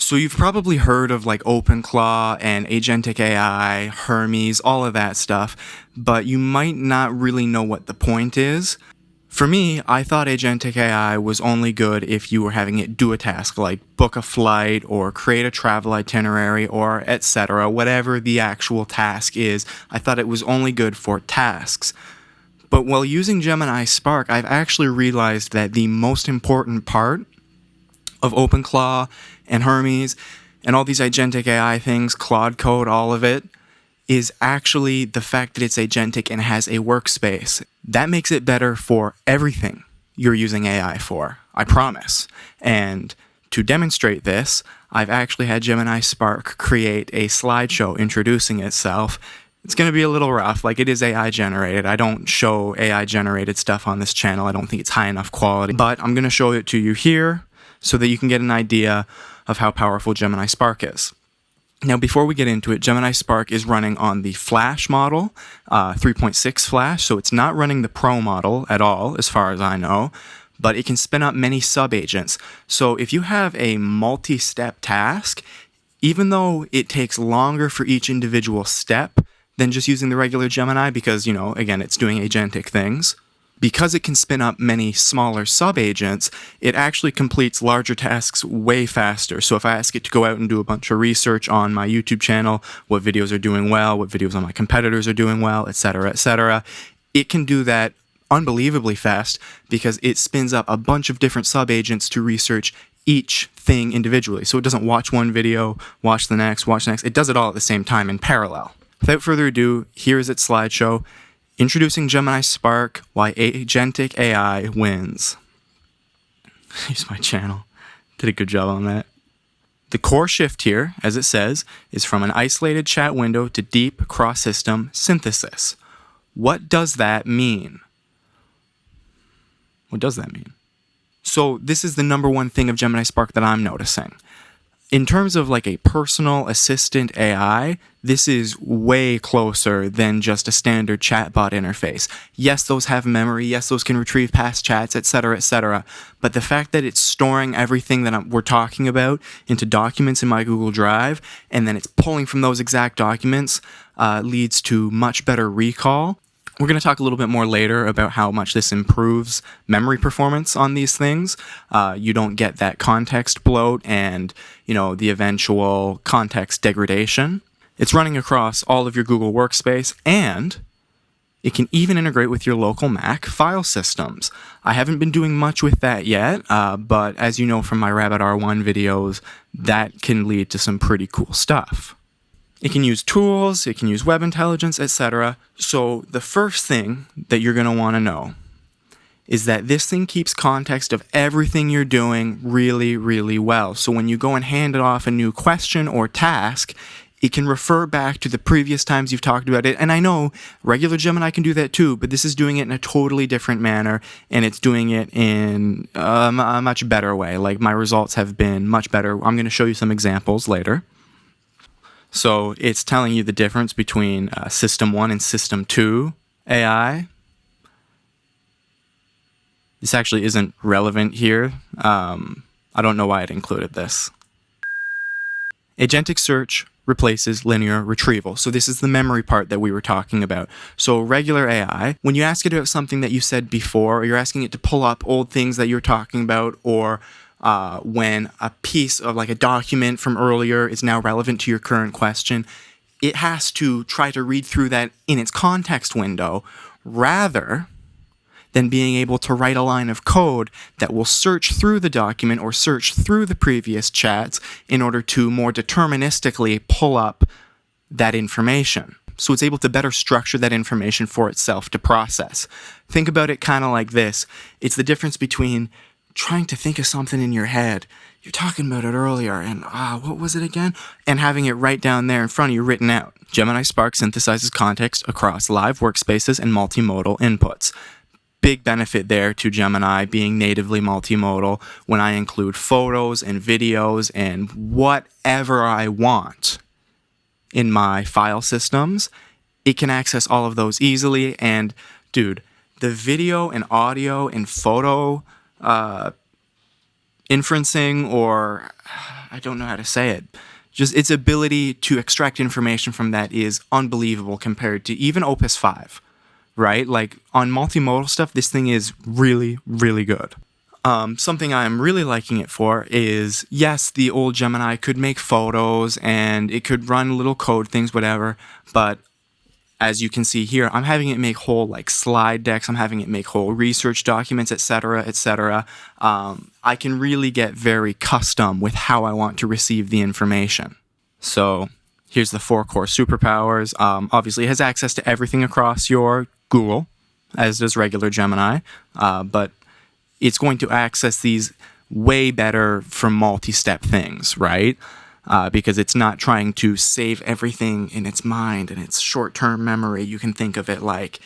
So you've probably heard of like OpenClaw and Agentic AI, Hermes, all of that stuff, but you might not really know what the point is. For me, I thought Agentic AI was only good if you were having it do a task like book a flight or create a travel itinerary or etc., whatever the actual task is. I thought it was only good for tasks. But while using Gemini Spark, I've actually realized that the most important part of OpenClaw and Hermes and all these Agentic AI things, Claude Code, all of it, is actually the fact that it's agentic and has a workspace. That makes it better for everything you're using AI for, I promise. And to demonstrate this, I've actually had Gemini Spark create a slideshow introducing itself. It's going to be a little rough, like it is AI generated. I don't show AI generated stuff on this channel. I don't think it's high enough quality, but I'm going to show it to you here so that you can get an idea of how powerful Gemini Spark is. Now, before we get into it, Gemini Spark is running on the Flash model, 3.6 Flash, so it's not running the Pro model at all, as far as I know, but it can spin up many sub-agents. So if you have a multi-step task, even though it takes longer for each individual step than just using the regular Gemini, because, again, it's doing agentic things, because it can spin up many smaller sub-agents, it actually completes larger tasks way faster. So if I ask it to go out and do a bunch of research on my YouTube channel, what videos are doing well, what videos on my competitors are doing well, etc., it can do that unbelievably fast because it spins up a bunch of different sub-agents to research each thing individually. So it doesn't watch one video, watch the next. It does it all at the same time in parallel. Without further ado, here is its slideshow. Introducing Gemini Spark, why Agentic AI wins. Here's my channel. Did a good job on that. The core shift here, as it says, is from an isolated chat window to deep cross-system synthesis. What does that mean? What does that mean? So this is the number one thing of Gemini Spark that I'm noticing. In terms of like a personal assistant AI, this is way closer than just a standard chatbot interface. Yes, those have memory. Yes, those can retrieve past chats, etc., But the fact that it's storing everything that we're talking about into documents in my Google Drive, and then it's pulling from those exact documents, leads to much better recall. We're going to talk a little bit more later about how much this improves memory performance on these things. You don't get that context bloat and, the eventual context degradation. It's running across all of your Google Workspace, and it can even integrate with your local Mac file systems. I haven't been doing much with that yet, but as you know from my Rabbit R1 videos, that can lead to some pretty cool stuff. It can use tools, it can use web intelligence, etc. So the first thing that you're going to want to know is that this thing keeps context of everything you're doing really, really well. So when you go and hand it off a new question or task, it can refer back to the previous times you've talked about it. And I know regular Gemini can do that too, but this is doing it in a totally different manner, and it's doing it in a much better way. Like, my results have been much better. I'm going to show you some examples later. So it's telling you the difference between System 1 and System 2 AI. This actually isn't relevant here. I don't know why it included this. Agentic search replaces linear retrieval. So this is the memory part that we were talking about. So regular AI, when you ask it about something that you said before, or you're asking it to pull up old things that you're talking about, or when a piece of like a document from earlier is now relevant to your current question, it has to try to read through that in its context window rather than being able to write a line of code that will search through the document or search through the previous chats in order to more deterministically pull up that information. So it's able to better structure that information for itself to process. Think about it kind of like this. It's the difference between trying to think of something in your head. You're talking about it earlier, and what was it again? And having it right down there in front of you written out. Gemini Spark synthesizes context across live workspaces and multimodal inputs. Big benefit there to Gemini being natively multimodal. When I include photos and videos and whatever I want in my file systems, it can access all of those easily. And dude, the video and audio and photo inferencing, or I don't know how to say it. Just its ability to extract information from that is unbelievable compared to even Opus 5, right? Like on multimodal stuff, this thing is really, really good. Something I'm really liking it for is, yes, the old Gemini could make photos and it could run little code things, whatever, but as you can see here, I'm having it make whole like slide decks, I'm having it make whole research documents, etc., etc. I can really get very custom with how I want to receive the information. So here's the 4 core superpowers. Obviously, it has access to everything across your Google, as does regular Gemini, but it's going to access these way better for multi-step things, right? Because it's not trying to save everything in its mind and its short-term memory. You can think of it like,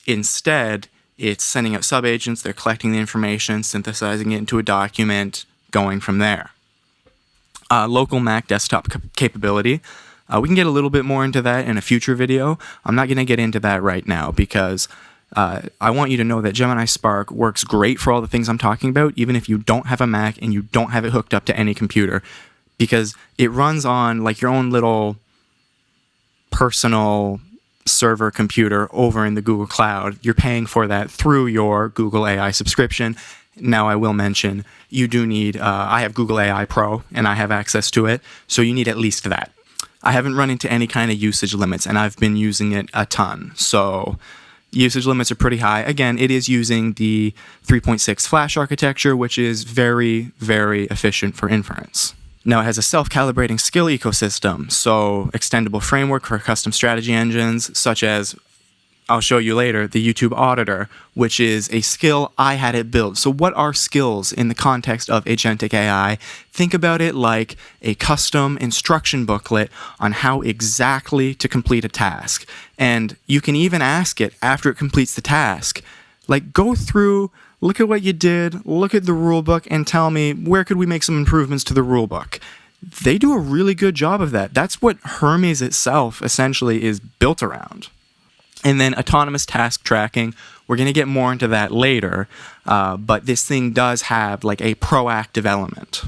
instead, it's sending out subagents, they're collecting the information, synthesizing it into a document, going from there. Local Mac desktop capability. We can get a little bit more into that in a future video. I'm not going to get into that right now because I want you to know that Gemini Spark works great for all the things I'm talking about, even if you don't have a Mac and you don't have it hooked up to any computer, because it runs on like your own little personal server computer over in the Google Cloud. You're paying for that through your Google AI subscription. Now, I will mention, you do need, I have Google AI Pro and I have access to it, so you need at least that. I haven't run into any kind of usage limits and I've been using it a ton, so usage limits are pretty high. Again, it is using the 3.6 flash architecture, which is very, very efficient for inference. Now, it has a self-calibrating skill ecosystem, so extendable framework for custom strategy engines, such as, I'll show you later, the YouTube Auditor, which is a skill I had it built. So what are skills in the context of Agentic AI? Think about it like a custom instruction booklet on how exactly to complete a task. And you can even ask it after it completes the task, like, go through, look at what you did, look at the rulebook, and tell me, where could we make some improvements to the rulebook? They do a really good job of that. That's what Hermes itself essentially is built around. And then autonomous task tracking, we're going to get more into that later, but this thing does have like a proactive element.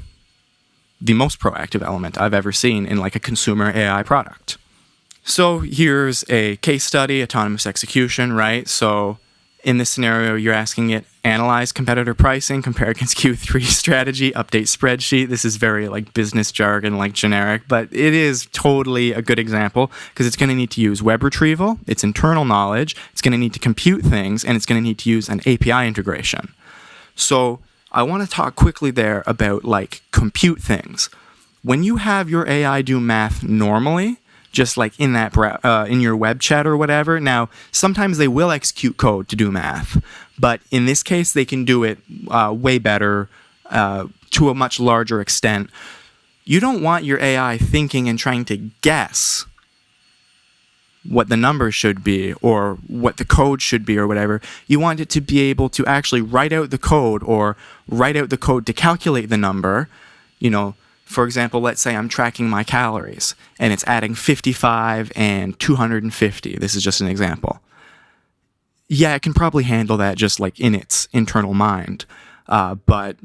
The most proactive element I've ever seen in like a consumer AI product. So here's a case study, autonomous execution, right? So in this scenario, you're asking it, analyze competitor pricing, compare against Q3 strategy, update spreadsheet. This is very like business jargon, like generic, but it is totally a good example because it's going to need to use web retrieval, its internal knowledge, it's going to need to compute things, and it's going to need to use an API integration. So I want to talk quickly there about like compute things. When you have your AI do math normally, just like in that in your web chat or whatever. Now, sometimes they will execute code to do math, but in this case, they can do it way better to a much larger extent. You don't want your AI thinking and trying to guess what the numbers should be or what the code should be or whatever. You want it to be able to actually write out the code or write out the code to calculate the number. You know, for example, let's say I'm tracking my calories and it's adding 55 and 250. This is just an example. Yeah, it can probably handle that just like in its internal mind, but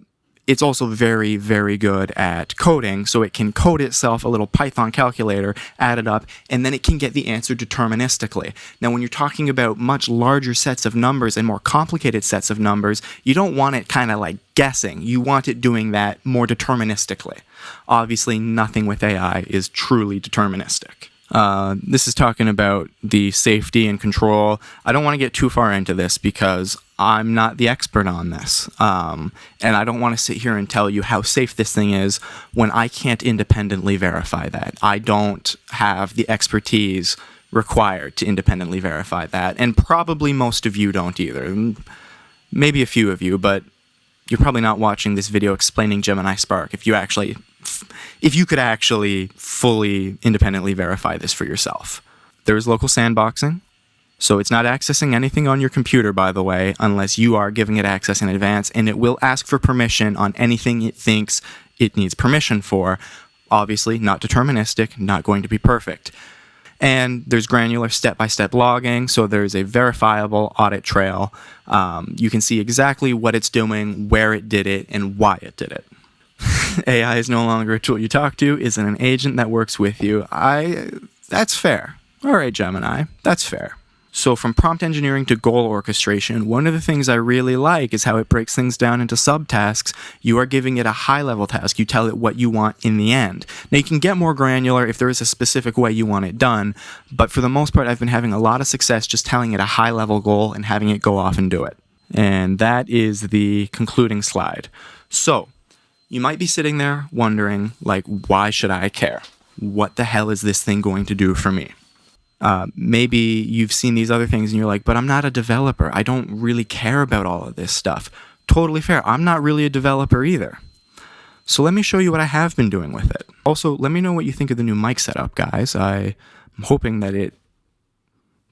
it's also very, very good at coding, so it can code itself a little Python calculator, add it up, and then it can get the answer deterministically. Now, when you're talking about much larger sets of numbers and more complicated sets of numbers, you don't want it kind of like guessing. You want it doing that more deterministically. Obviously, nothing with AI is truly deterministic. This is talking about the safety and control. I don't want to get too far into this because I'm not the expert on this. And I don't want to sit here and tell you how safe this thing is when I can't independently verify that. I don't have the expertise required to independently verify that. And probably most of you don't either. Maybe a few of you, but you're probably not watching this video explaining Gemini Spark if you could actually fully independently verify this for yourself. There is local sandboxing, so it's not accessing anything on your computer, by the way, unless you are giving it access in advance, and it will ask for permission on anything it thinks it needs permission for. Obviously, not deterministic, not going to be perfect. And there's granular step-by-step logging, so there's a verifiable audit trail. You can see exactly what it's doing, where it did it, and why it did it. AI is no longer a tool you talk to, isn't an agent that works with you. That's fair. All right, Gemini, that's fair. So from prompt engineering to goal orchestration, one of the things I really like is how it breaks things down into subtasks. You are giving it a high-level task. You tell it what you want in the end. Now, you can get more granular if there is a specific way you want it done, but for the most part, I've been having a lot of success just telling it a high-level goal and having it go off and do it. And that is the concluding slide. So, you might be sitting there wondering, like, why should I care? What the hell is this thing going to do for me? Maybe you've seen these other things and you're like, but I'm not a developer. I don't really care about all of this stuff. Totally fair. I'm not really a developer either. So let me show you what I have been doing with it. Also, let me know what you think of the new mic setup, guys. I'm hoping that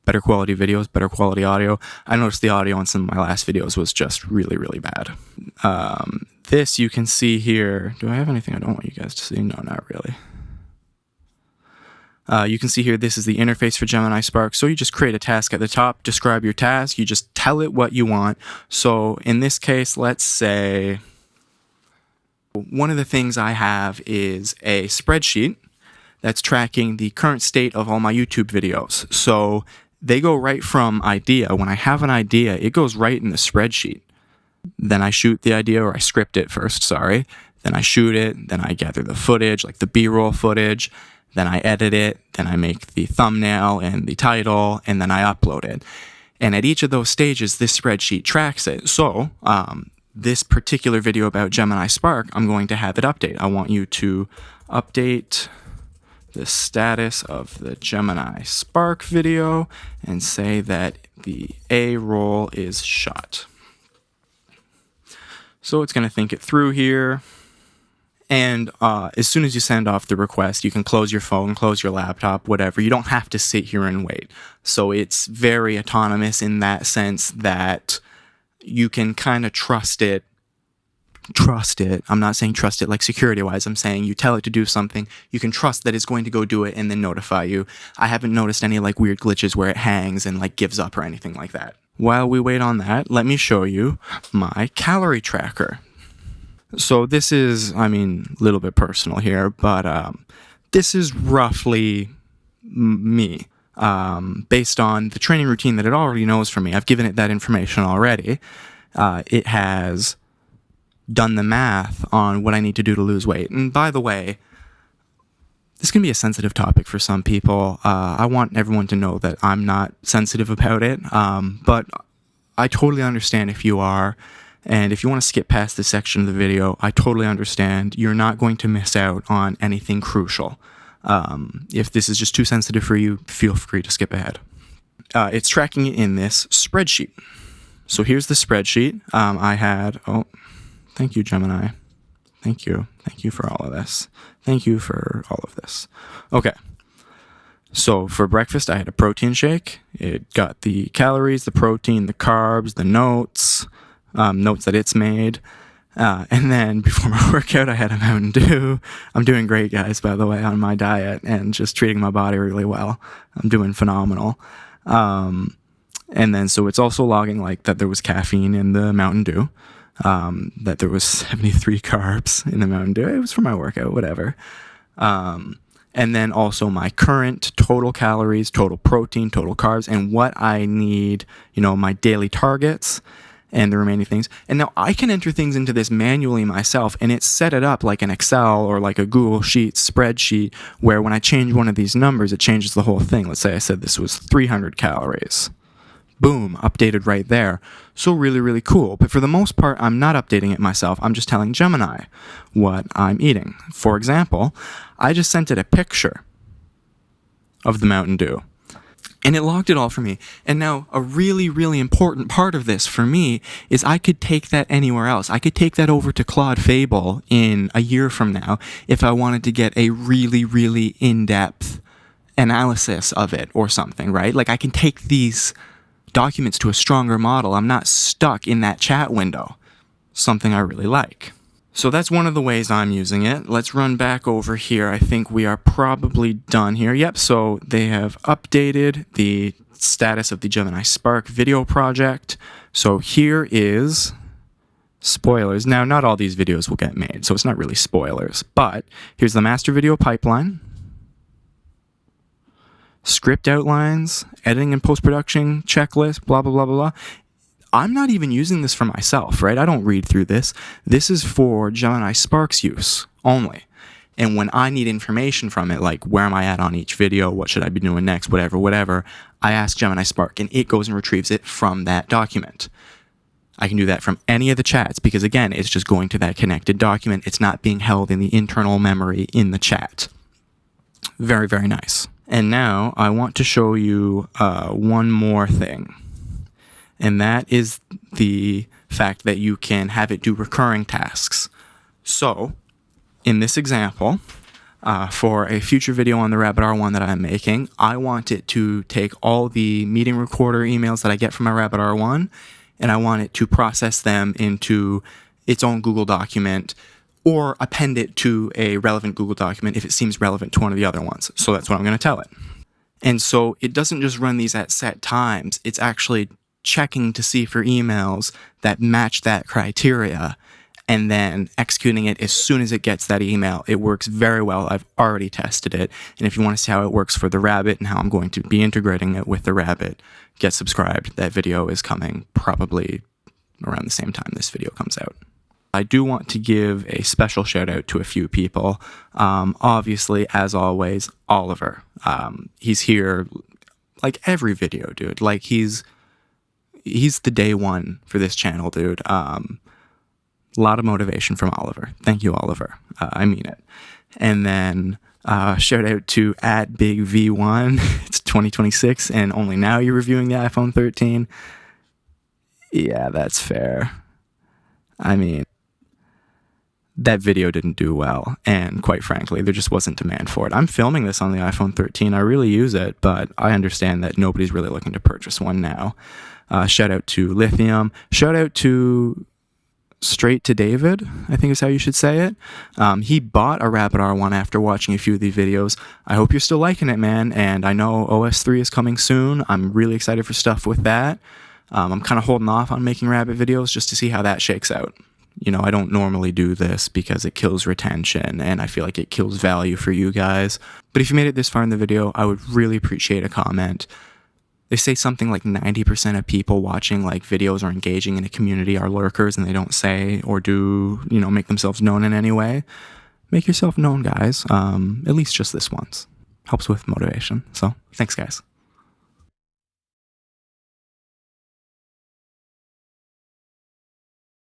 better quality videos, better quality audio. I noticed the audio on some of my last videos was just really, really bad. This you can see here. Do I have anything I don't want you guys to see? No, not really. You can see here, this is the interface for Gemini Spark. So you just create a task at the top, describe your task, you just tell it what you want. So in this case, let's say one of the things I have is a spreadsheet that's tracking the current state of all my YouTube videos. So they go right from idea. When I have an idea, it goes right in the spreadsheet. Then I shoot the idea, or I script it first, sorry. Then I shoot it, then I gather the footage, like the B-roll footage. Then I edit it, then I make the thumbnail and the title, and then I upload it. And at each of those stages, this spreadsheet tracks it. So this particular video about Gemini Spark, I'm going to have it update. I want you to update the status of the Gemini Spark video and say that the A roll is shot. So it's going to think it through here. And as soon as you send off the request, you can close your phone, close your laptop, whatever. You don't have to sit here and wait. So it's very autonomous in that sense that you can kind of trust it. I'm not saying trust it like security-wise. I'm saying you tell it to do something. You can trust that it's going to go do it and then notify you. I haven't noticed any like weird glitches where it hangs and like gives up or anything like that. While we wait on that, let me show you my calorie tracker. So this is, a little bit personal here, but this is roughly me, based on the training routine that it already knows for me. I've given it that information already. It has done the math on what I need to do to lose weight. And by the way, this can be a sensitive topic for some people. I want everyone to know that I'm not sensitive about it, but I totally understand if you are. And if you want to skip past this section of the video, I totally understand. You're not going to miss out on anything crucial. If this is just too sensitive for you, feel free to skip ahead. It's tracking it in this spreadsheet. So here's the spreadsheet. Thank you, Gemini. Thank you. Thank you for all of this. Thank you for all of this. Okay. So for breakfast, I had a protein shake. It got the calories, the protein, the carbs, the notes that it's made. And then before my workout, I had a Mountain Dew. I'm doing great, guys, by the way, on my diet and just treating my body really well. I'm doing phenomenal. And then so it's also logging like that there was caffeine in the Mountain Dew, that there was 73 carbs in the Mountain Dew. It was for my workout, whatever. And then also my current total calories, total protein, total carbs, and what I need, my daily targets and the remaining things. And now I can enter things into this manually myself, and it's set it up like an Excel or like a Google Sheets spreadsheet where when I change one of these numbers, it changes the whole thing. Let's say I said this was 300 calories. Boom, updated right there. So really, really cool. But for the most part, I'm not updating it myself. I'm just telling Gemini what I'm eating. For example, I just sent it a picture of the Mountain Dew. And it logged it all for me. And now a really, really important part of this for me is I could take that anywhere else. I could take that over to Claude Fable in a year from now if I wanted to get a really, really in-depth analysis of it or something, right? Like I can take these documents to a stronger model. I'm not stuck in that chat window. Something I really like. So that's one of the ways I'm using it. Let's run back over here. I think we are probably done here. Yep, so they have updated the status of the Gemini Spark video project. So here is Spoilers. Now, not all these videos will get made, so it's not really spoilers. But here's the master video pipeline. Script outlines, editing and post-production checklist, blah, blah, blah, blah, blah. I'm not even using this for myself, right? I don't read through this. This is for Gemini Spark's use only. And when I need information from it, like where am I at on each video, what should I be doing next, whatever, I ask Gemini Spark, and it goes and retrieves it from that document. I can do that from any of the chats because, again, it's just going to that connected document. It's not being held in the internal memory in the chat. Very, very nice. And now I want to show you one more thing. And that is the fact that you can have it do recurring tasks. So, in this example, for a future video on the Rabbit R1 that I'm making, I want it to take all the meeting recorder emails that I get from my Rabbit R1, and I want it to process them into its own Google document or append it to a relevant Google document if it seems relevant to one of the other ones. So that's what I'm going to tell it. And so it doesn't just run these at set times. It's actually checking to see for emails that match that criteria and then executing it as soon as it gets that email. It works very well. I've already tested it. And if you want to see how it works for the Rabbit and how I'm going to be integrating it with the Rabbit, get subscribed. That video is coming probably around the same time this video comes out. I do want to give a special shout out to a few people. Obviously, as always, Oliver. He's here like every video, dude. Like he's the day one for this channel, dude. A lot of motivation from Oliver. Thank you, Oliver. I mean it. And then shout out to @BigV1. It's 2026, and only now you're reviewing the iPhone 13. Yeah, that's fair. I mean, that video didn't do well, and quite frankly, there just wasn't demand for it. I'm filming this on the iPhone 13. I really use it, but I understand that nobody's really looking to purchase one now. Shout out to Lithium. Shout out to Straight to David, I think is how you should say it. He bought a Rabbit R1 after watching a few of these videos. I hope you're still liking it, man, and I know OS 3 is coming soon. I'm really excited for stuff with that. I'm kind of holding off on making Rabbit videos just to see how that shakes out. You know, I don't normally do this because it kills retention and I feel like it kills value for you guys. But if you made it this far in the video, I would really appreciate a comment. They say something like 90% of people watching like videos or engaging in a community are lurkers, and they don't say or do, you know, make themselves known in any way. Make yourself known, guys. At least just this once. Helps with motivation. So thanks, guys.